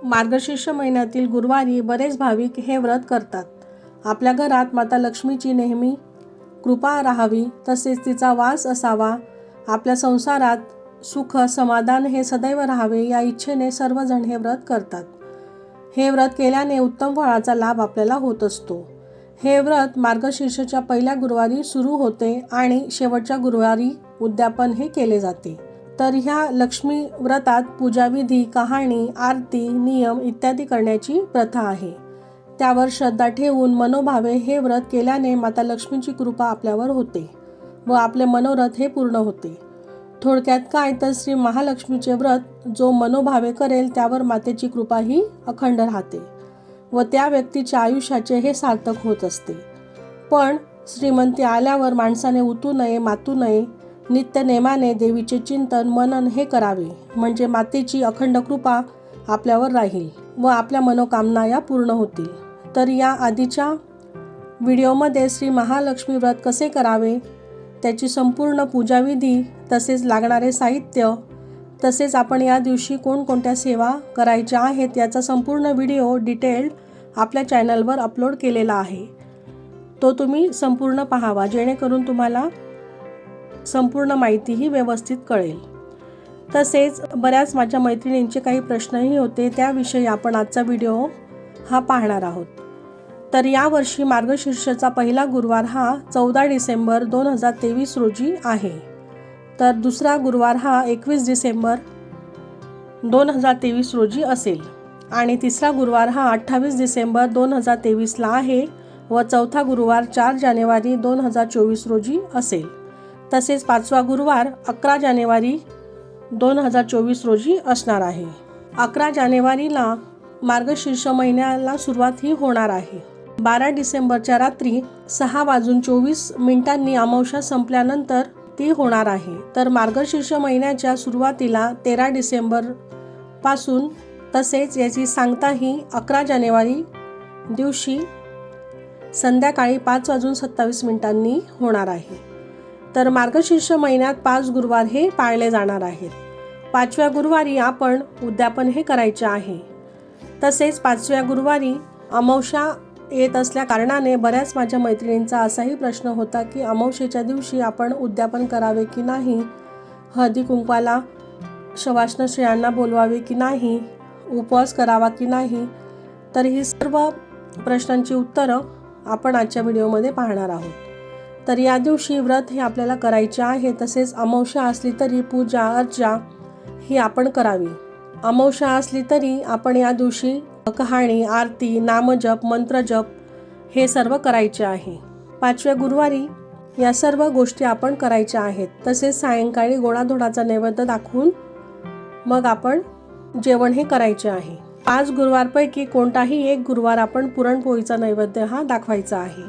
मार्गशीर्ष महिन्यातील गुरुवारी बरेच भाविक हे व्रत करतात. आपल्या घरात माता लक्ष्मीची नेहमी कृपा राहावी, तसेच तिचा वास असावा. आपल्या संसारात सुख समाधान हे सदैव राहावे या इच्छेने सर्वजण हे व्रत करतात. हे व्रत केल्याने उत्तम फळाचा लाभ आपल्याला होत असतो. हे व्रत मार्गशीर्षच्या पहिल्या गुरुवारी सुरू होते आणि शेवटच्या गुरुवारी उद्यापन हे केले जाते. तर ह्या लक्ष्मी व्रतात पूजाविधी, कहाणी, आरती, नियम इत्यादी करण्याची प्रथा आहे. त्यावर श्रद्धा ठेवून मनोभावे हे व्रत केल्याने माता लक्ष्मीची कृपा आपल्यावर होते व आपले मनोरथ हे पूर्ण होते. थोडक्यात काय तर श्री महालक्ष्मीचे व्रत जो मनोभावे करेल त्यावर मातेची कृपा ही अखंड राहते व त्या व्यक्तीच्या आयुष्याचे हे सार्थक होत असते. पण श्रीमंती आल्यावर माणसाने उतू नये, मातू नये. नित्य नेमाने देवीचे चिंतन मनन हे करावे, म्हणजे मातेची अखंड कृपा आपल्यावर राहील व आपल्या मनोकामना या पूर्ण होतील. तर या आधीच्या व्हिडिओमध्ये श्री महालक्ष्मी व्रत कसे करावे, त्याची संपूर्ण पूजाविधी, तसेच लागणारे साहित्य, तसेच आपण या दिवशी कोणकोणत्या सेवा करायच्या आहेत याचा संपूर्ण व्हिडिओ डिटेल्ड आपल्या चॅनलवर अपलोड केलेला आहे. तो तुम्ही संपूर्ण पाहावा, जेणेकरून तुम्हाला संपूर्ण माहितीही व्यवस्थित कळेल. तसेच बऱ्याच माझ्या मैत्रिणींचे काही प्रश्नही होते, त्याविषयी आपण आजचा व्हिडिओ हा पाहणार आहोत. तर यावर्षी मार्गशीर्षचा पहिला गुरुवार हा 14 डिसेंबर 2023 रोजी आहे. तर दुसरा गुरुवार हा 21 डिसेंबर 2023 रोजी असेल आणि तिसरा गुरुवार हा 28 डिसेंबर 2023ला आहे व चौथा गुरुवार 4 जानेवारी 2024 रोजी असेल. तसेच पाचवा गुरुवार 11 जानेवारी 2024 रोजी असणार आहे. 11 जानेवारीला मार्गशीर्ष महिन्याला सुरुवात ही होणार आहे. 12 डिसेंबरच्या रात्री 6:24 अमावस्या संपल्यानंतर ती होणार आहे. तर मार्गशीर्ष महिन्याच्या सुरुवातीला 13 डिसेंबर पासून, तसेच याची सांगता ही 11 जानेवारी दिवशी संध्याकाळी 5:27 होणार आहे. तर मार्गशीर्ष महिन्यात 5 गुरुवार हे पाळले जाणार आहेत. 5व्या गुरुवारी आपण उद्यापन हे करायचे आहे. तसेच 5व्या गुरुवारी अमावस्या येत असल्या कारणाने बऱ्याच माझ्या मैत्रिणींचा असाही प्रश्न होता की अमावस्येच्या दिवशी आपण उद्यापन करावे की नाही, हळदी कुंकवाला शवासना स्त्रियांना बोलवावे की नाही, उपवास करावा की नाही. तर ही सर्व प्रश्नांची उत्तरं आपण आजच्या व्हिडिओमध्ये पाहणार आहोत. तर या दिवशी व्रत हे आपल्याला करायचे आहे. तसेच अमावस्या असली तरी पूजा अर्चा ही आपण करावी. अमावस्या असली तरी आपण या दिवशी कहाणी, आरती, नामजप, मंत्रजप हे सर्व करायचे आहे. 5व्या गुरुवारी या सर्व गोष्टी आपण करायच्या आहेत. तसेच सायंकाळी गोडाधोडाचा नैवेद्य दाखवून मग आपण जेवण हे करायचे आहे. 5 गुरुवारपैकी कोणताही एक गुरुवार आपण पुरणपोळीचा नैवेद्य हा दाखवायचा आहे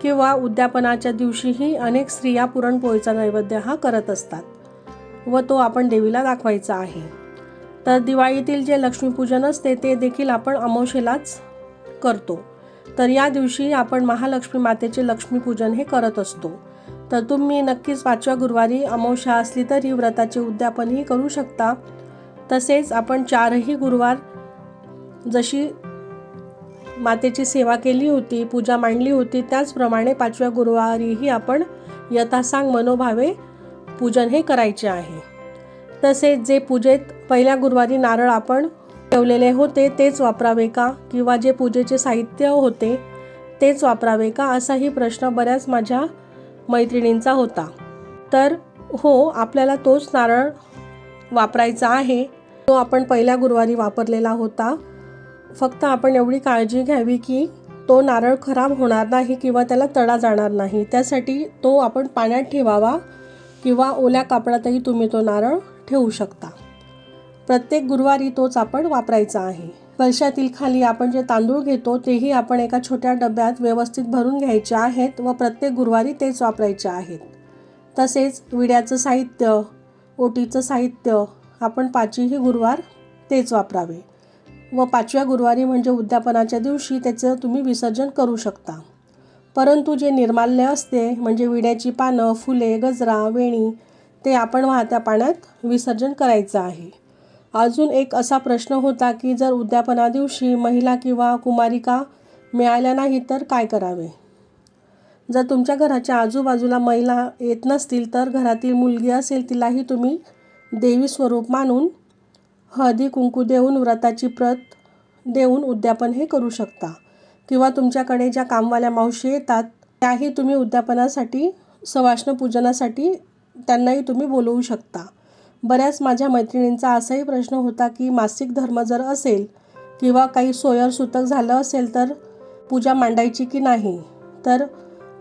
किंवा उद्यापनाच्या दिवशीही अनेक स्त्रिया पुरणपोळीचा नैवेद्य हा करत असतात व तो आपण देवीला दाखवायचा आहे. तर दिवाळीतील जे लक्ष्मीपूजन असते ते देखील आपण अमावस्येलाच करतो. तर या दिवशी आपण महालक्ष्मी मातेचे लक्ष्मीपूजन हे करत असतो. तर तुम्ही नक्कीच 5व्या गुरुवारी अमावस्या असली तरी व्रताचे उद्यापनही करू शकता. तसेच आपण 4ही गुरुवार जशी मातेची सेवा केली होती, पूजा मांडली होती, त्याचप्रमाणे 5व्या गुरुवारीही आपण यथासांग मनोभावे पूजन हे करायचे आहे. तसेच जे पूजेत पहिल्या गुरुवारी नारळ आपण ठेवलेले होते तेच वापरावे का, किंवा जे पूजेचे साहित्य होते तेच वापरावे का, असाही प्रश्न बऱ्याच माझ्या मैत्रिणींचा होता. तर हो, आपल्याला तोच नारळ वापरायचा आहे, तो आपण पहिल्या गुरुवारी वापरलेला होता. फक्त आपण एवढी काळजी घ्यावी की तो नारळ खराब होणार नाही किंवा त्याला तडा जाणार नाही. त्यासाठी तो आपण पाण्यात ठेवावा किंवा ओल्या कापडातही तुम्ही तो नारळ ठेवू शकता. प्रत्येक गुरुवारी तोच आपण वापरायचा आहे. कलशातील खाली आपण जे तांदूळ घेतो तेही आपण एका छोट्या डब्यात व्यवस्थित भरून घ्यायचे आहेत व प्रत्येक गुरुवारी तेच वापरायचे आहेत. तसेच विड्याचं साहित्य, ओटीचं साहित्य आपण 5ही गुरुवार तेच वापरावे व 5व्या गुरुवारी म्हणजे उद्यापनाच्या दिवशी त्याचं तुम्ही विसर्जन करू शकता. परंतु जे निर्माल्य असते म्हणजे विड्याची पानं, फुले, गजरा, वेणी ते आपण वाहत्या पाण्यात विसर्जन करायचं आहे. अजून एक असा प्रश्न होता की जर उद्यापना दिवशी महिला किंवा कुमारिका मिळाल्या नाही तर काय करावे. जर तुमच्या घराच्या आजूबाजूला महिला येत नसतील तर घरातील मुलगी असेल तिलाही तुम्ही देवी स्वरूप मानून हळदी कुंकू देऊन व्रताची प्रत देऊन उद्यापन हे करू शकता. किंवा तुमच्याकडे ज्या कामवाल्या मावशी येतात त्याही तुम्ही उद्यापनासाठी सवाष्ण पूजनासाठी त्यांनाही तुम्ही बोलवू शकता. बऱ्याच माझ्या मैत्रिणींचा असाही प्रश्न होता की मासिक धर्म जर असेल किंवा काही सोयर सुतक झालं असेल तर पूजा मांडायची की नाही. तर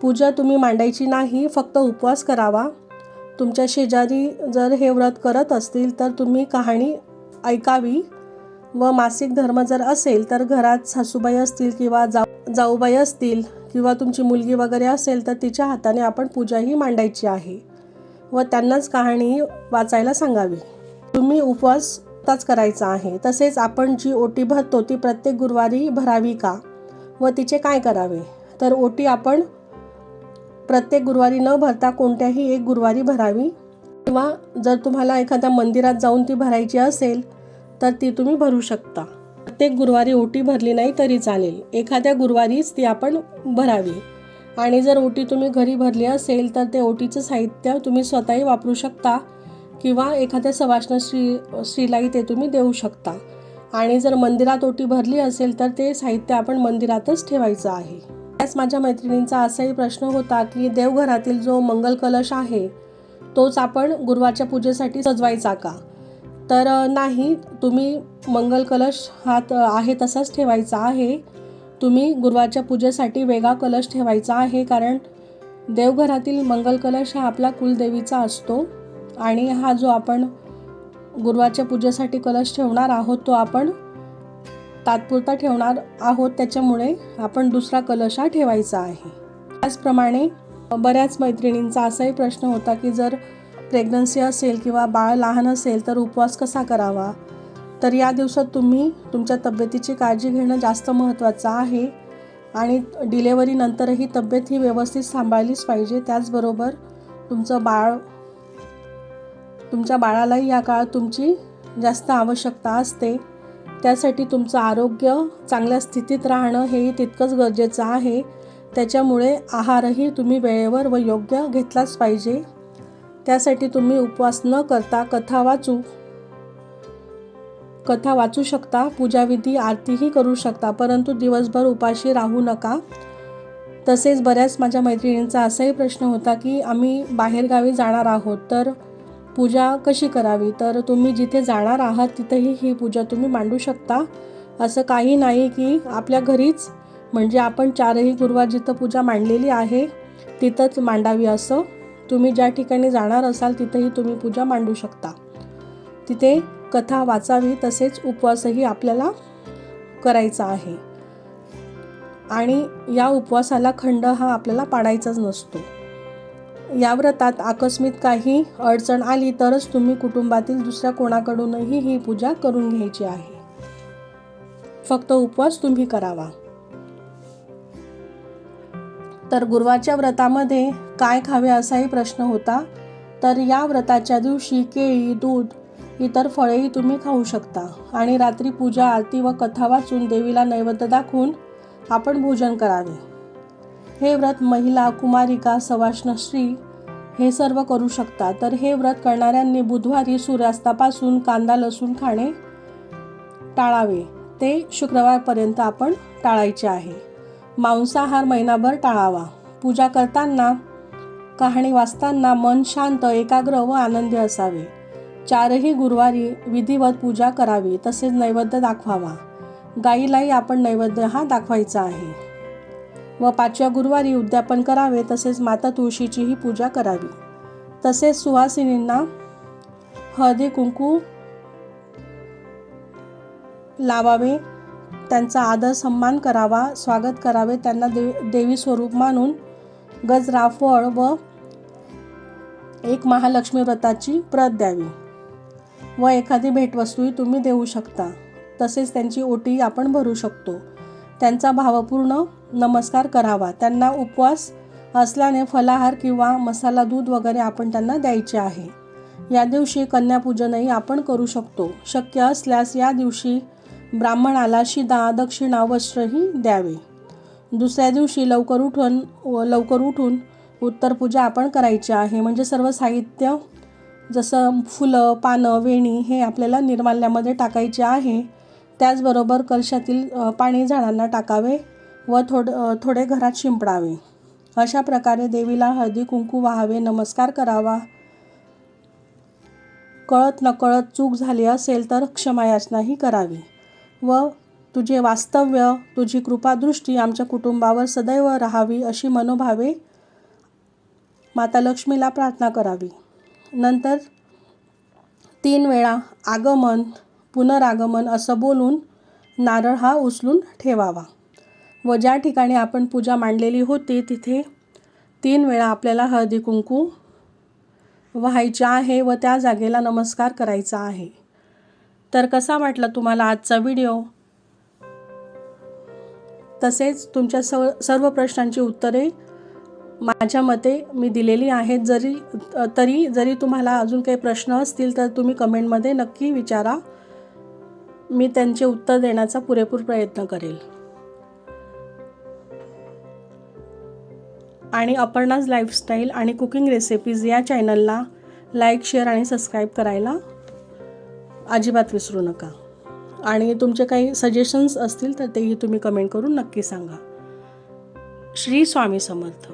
पूजा तुम्ही मांडायची नाही, फक्त उपवास करावा. तुमच्या शेजारी जर हे व्रत करत असतील तर तुम्ही कहाणी ऐकावी. व मासिक धर्म जर असेल तर घरात सासूबाई असतील किंवा जाऊबाई असतील किंवा तुमची मुलगी वगैरे असेल तर तिच्या हाताने आपण पूजाही मांडायची आहे व त्यांनाच कहाणी वाचायला सांगावी. तुम्ही उपवासच करायचा आहे. तसेच आपण जी ओटी भरतो ती प्रत्येक गुरुवारी भरावी का व तिचे काय करावे. तर ओटी आपण प्रत्येक गुरुवारी न भरता कोणत्याही एक गुरुवारी भरावी. किंवा जर तुम्हाला एखाद्या मंदिरात जाऊन ती भरायची असेल तर ती तुम्ही भरू शकता. प्रत्येक गुरुवारी ओटी भरली नाही तरी चालेल, एखाद्या गुरुवारीच ती आपण भरावी. आणि जर ओटी तुम्ही घरी भरली असेल तर ते ओटीचं साहित्य तुम्ही स्वतःही वापरू शकता किंवा एखाद्या सवाष्ण स्त्रीलाही ते तुम्ही देऊ शकता. आणि जर मंदिरात ओटी भरली असेल तर ते साहित्य आपण मंदिरातच ठेवायचं आहे. त्याच माझ्या मैत्रिणींचा असाही प्रश्न होता की देवघरातील जो मंगल कलश आहे तोच आपण गुरुवारच्या पूजेसाठी सजवायचा का. तर नाही, तुम्ही मंगल कलश हा आहे तसाच ठेवायचा आहे. तुम्ही गुरुवारच्या पूजेसाठी वेगळा कलश ठेवायचा आहे, कारण देवघरातील मंगल कलश हा आपला कुलदेवीचा असतो आणि हा जो आपण गुरुवारच्या पूजेसाठी कलश ठेवणार आहोत तो आपण तात्पुरता ठेवणार आहोत, त्याच्यामुळे आपण दुसरा कलश हा ठेवायचा आहे. त्याचप्रमाणे बऱ्याच मैत्रिणींचा असाही प्रश्न होता की जर प्रेग्नन्सी असेल किंवा बाळ लहान असेल तर उपवास कसा करावा. तर या दिवसात तुम्ही तुमच्या तब्येतीची काळजी घेणं जास्त महत्त्वाचं आहे आणि डिलेवरीनंतरही तब्येत ही व्यवस्थित सांभाळलीच पाहिजे. त्याचबरोबर तुमच्या बाळालाही या काळात तुमची जास्त आवश्यकता असते. त्यासाठी तुमचं आरोग्य चांगल्या स्थितीत राहणं हेही तितकंच गरजेचं आहे. त्याच्यामुळे आहारही तुम्ही वेळेवर व योग्य घेतलाच पाहिजे. त्यासाठी तुम्ही उपवास न करता कथा वाचू शकता, पूजाविधी आरतीही करू शकता, परंतु दिवसभर उपाशी राहू नका. तसेच बऱ्याच माझ्या मैत्रिणींचा असाही प्रश्न होता की आम्ही बाहेरगावी जाणार आहोत तर पूजा कशी करावी. तर तुम्ही जिथे जाणार आहात तिथेही ही पूजा तुम्ही मांडू शकता. असं काही नाही की आपल्या घरीच म्हणजे आपण 4ही गुरुवार जिथं पूजा मांडलेली आहे तिथंच मांडावी असं. तुम्ही ज्या ठिकाणी जाणार असाल तिथेही तुम्ही पूजा मांडू शकता. तिथे कथा वाचावी, तसेच उपवासही आपल्याला करायचा आहे. आणि या उपवासाला खंड हा आपल्याला पाडायचाच नसतो. या व्रतात आकस्मित काही अडचण आली तरच तुम्ही कुटुंबातील दुसऱ्या कोणाकडूनही ही पूजा करून घ्यायची आहे. फक्त उपवास तुम्ही करावा. तर गुरुवारच्या व्रतामध्ये काय खावे असाही प्रश्न होता. तर या व्रताच्या दिवशी केळी, दूध, इतर फळेही तुम्ही खाऊ शकता. आणि रात्री पूजा, आरती व कथा वाचून देवीला नैवेद्य दाखवून आपण भोजन करावे. हे व्रत महिला, कुमारिका, सवाष्ण स्त्री हे सर्व करू शकतात. तर हे व्रत करणाऱ्यांनी बुधवारी सूर्यास्तापासून कांदा लसूण खाणे टाळावे. ते शुक्रवारपर्यंत आपण टाळायचे आहे. मांसाहार महिनाभर टाळावा. पूजा करताना, कहाणी वाचताना मन शांत, एकाग्र व आनंदी असावे. 4ही गुरुवारी विधिवत पूजा करावी, तसेच नैवेद्य दाखवावा. गाईलाही आपण नैवेद्य हा दाखवायचा आहे. व 5व्या गुरुवारी उद्यापन करावे, तसेच माता तुळशीचीही पूजा करावी. तसेच सुवासिनींना हळदी कुंकू लावावे, त्यांचा आदर सन्मान करावा, स्वागत करावे. त्यांना देवी स्वरूप मानून गजरा, फळ व एक महालक्ष्मी व्रताची प्रत द्यावी व एखादी भेटवस्तूही तुम्ही देऊ शकता. तसेच त्यांची ओटी आपण भरू शकतो. त्यांचा भावपूर्ण नमस्कार करावा. त्यांना उपवास असल्याने फलाहार किंवा मसाला दूध वगैरे आपण त्यांना द्यायचे आहे. या दिवशी कन्यापूजनही आपण करू शकतो. शक्य असल्यास या दिवशी ब्राह्मणाला शिदा, दक्षिणा, वस्त्रही द्यावे. दुसऱ्या दिवशी लवकर उठून उत्तरपूजा आपण करायची आहे. म्हणजे सर्व साहित्य जसं फुलं, पानं, वेणी हे आपल्याला निर्माल्यामध्ये टाकायचे आहे. त्याचबरोबर कलशातील पाणी झाडांना टाकावे व थोडे घरात शिंपडावे. अशा प्रकारे देवीला हळदी कुंकू वाहावे, नमस्कार करावा. कळत नकळत चूक झाली असेल तर क्षमायाचनाही करावी व तुझे वास्तव्य, तुझी कृपादृष्टी आमच्या कुटुंबावर सदैव राहावी अशी मनोभावे माता लक्ष्मीला प्रार्थना करावी. नंतर 3 वेळा आगमन, पुनरागमन असं बोलून नारळ हा उचलून ठेवावा व ज्या ठिकाणी आपण पूजा मांडलेली होती तिथे 3 वेळा आपल्याला हळदी कुंकू वाहायचे आहे व त्या जागेला नमस्कार करायचा आहे. तर कसा वाटला तुम्हाला आजचा व्हिडिओ? तसेच तुमच्या सर्व प्रश्नांची उत्तरे माझ्या मते मी दिलेली आहेत. जरी तुम्हाला अजून काही प्रश्न असतील तर तुम्ही कमेंटमध्ये नक्की विचारा. मी त्यांचे उत्तर देण्याचा पुरेपूर प्रयत्न करेल. आणि अपर्णाज लाईफस्टाईल आणि कुकिंग रेसिपीज या चॅनलला लाईक, शेअर आणि सबस्क्राईब करायला अजिबात विसरू नका. आणि तुमचे काही सजेशन्स असतील तर तेही तुम्ही कमेंट करून नक्की सांगा. श्री स्वामी समर्थ.